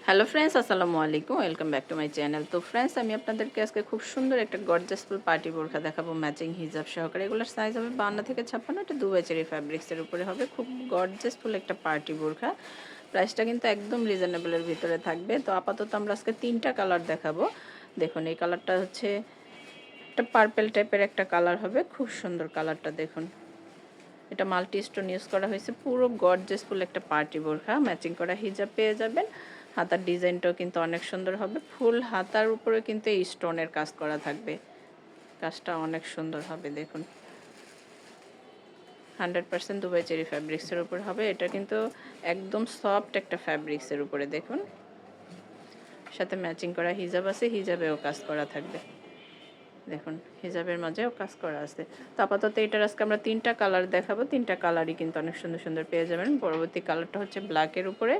Hello friends, আসসালামু আলাইকুম। Welcome back to my channel. তো ফ্রেন্ডস, আমি আপনাদেরকে আজকে খুব সুন্দর একটা গর্জাসফুল পার্টি বোরখা দেখাবো ম্যাচিং হিজাব সহকারে। এগুলোর সাইজ হবে 52 থেকে 56। এটা দুবাই চেরি ফ্যাব্রিক্সের উপরে হবে। খুব গর্জাসফুল একটা পার্টি বোরখা। প্রাইসটা কিন্তু একদম রিজনেবলের ভিতরে থাকবে। তো আপাতত আমরা আজকে 3টা কালার দেখাবো। দেখুন, এই কালারটা হচ্ছে একটা পার্পেল টাইপের একটা কালার হবে। খুব সুন্দর কালারটা দেখুন। এটা মাল্টি স্টোন ইউজ করা হয়েছে। পুরো গর্জাসফুল একটা পার্টি বোরখা। ম্যাচিং করা হিজাব পেয়ে যাবেন। হাতার ডিজাইনটাও কিন্তু অনেক সুন্দর হবে। ফুল হাতার উপরে কিন্তু এই স্টোনের কাজ করা থাকবে। কাজটা অনেক সুন্দর হবে দেখুন। 100% দুবাই চেরি ফ্যাব্রিক্সের উপর হবে। এটা কিন্তু একদম সফট একটা ফ্যাব্রিক্সের উপরে দেখুন। সাথে ম্যাচিং করা হিজাব আছে, হিজাবেও কাজ করা থাকবে। দেখুন, হিজাবের মাঝেও কাজ করা আছে। তো আপাতত এটার আজকে আমরা 3টা কালার দেখাবো। 3টা কালারই কিন্তু অনেক সুন্দর সুন্দর পেয়ে যাবেন। পরবর্তী কালারটা হচ্ছে ব্ল্যাকের উপরে।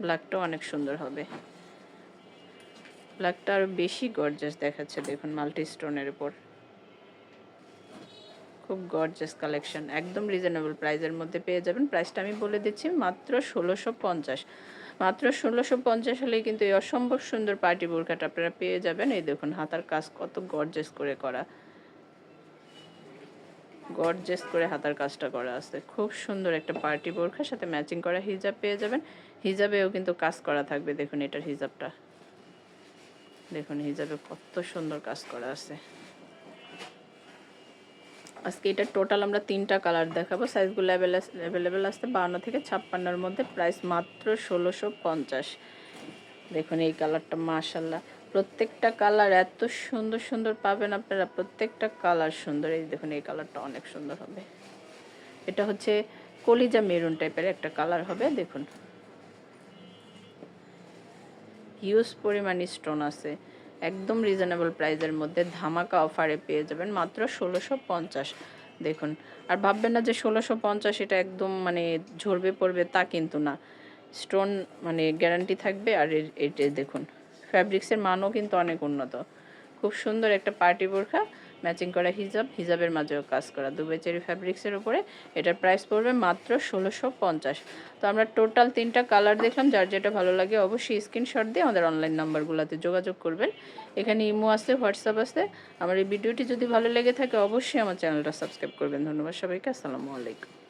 ব্ল্যাকটাও অনেক সুন্দর হবে। ব্ল্যাকটা আরও বেশি গর্জাস দেখাচ্ছে দেখুন, মাল্টি স্টোনের উপর। খুব গর্জাস কালেকশন, একদম রিজনেবল প্রাইসের মধ্যে পেয়ে যাবেন। প্রাইসটা আমি বলে দিচ্ছি, মাত্র 1650। মাত্র 1650 হলেই কিন্তু এই অসম্ভব সুন্দর পার্টি বোরখাটা আপনারা পেয়ে যাবেন। এই দেখুন, হাতার কাজ কত গর্জাস করে করা। গর্জাস করে হাতার কাজটা করা আছে। খুব সুন্দর একটা পার্টি বোরখার সাথে ম্যাচিং করা হিজাব পেয়ে যাবেন। হিজাবেও কিন্তু কাজ করা থাকবে। দেখুন এটার হিজাবটা দেখুন, হিজাবে কত সুন্দর কাজ করা আছে। আজকে এটা টোটাল আমরা 3টা কালার দেখাবো। সাইজগুলো অ্যাভেলেবেল আসতে 52 থেকে 56-র মধ্যে। প্রাইস মাত্র 1650। দেখুন এই কালারটা, মাশাল্লাহ প্রত্যেকটা কালার এত সুন্দর সুন্দর পাবেন আপনারা। প্রত্যেকটা কালার সুন্দর। এই দেখুন, এই কালারটা অনেক সুন্দর হবে। এটা হচ্ছে কলিজা মেরুন টাইপের একটা কালার হবে। দেখুন, হিউজ পরিমাণ স্টোন আছে। একদম রিজনেবল প্রাইসের মধ্যে ধামাকা অফারে পেয়ে যাবেন মাত্র 1650। দেখুন, আর ভাববেন না যে 1650 এটা একদম মানে ঝরবে পড়বে, তা কিন্তু না। স্টোন মানে গ্যারান্টি থাকবে। আর এটা দেখুন, ফ্যাব্রিক্সের মানও কিন্তু অনেক উন্নত। খুব সুন্দর একটা পার্টি বোরখা, ম্যাচিং করা হিজাব, হিজাবের মাঝেও কাজ করা, দুবাই চেরি ফ্যাব্রিক্সের উপরে। এটার প্রাইস পড়বে মাত্র 1650। তো আমরা টোটাল 3টা কালার দেখলাম। যার যেটা ভালো লাগে অবশ্যই স্ক্রিনশট দিয়ে আমাদের অনলাইন নাম্বারগুলোতে যোগাযোগ করবেন। এখানে ইমো আছে, হোয়াটসঅ্যাপ আছে। আমার এই ভিডিওটি যদি ভালো লেগে থাকে অবশ্যই আমার চ্যানেলটা সাবস্ক্রাইব করবেন। ধন্যবাদ সবাইকে। আসসালামু আলাইকুম।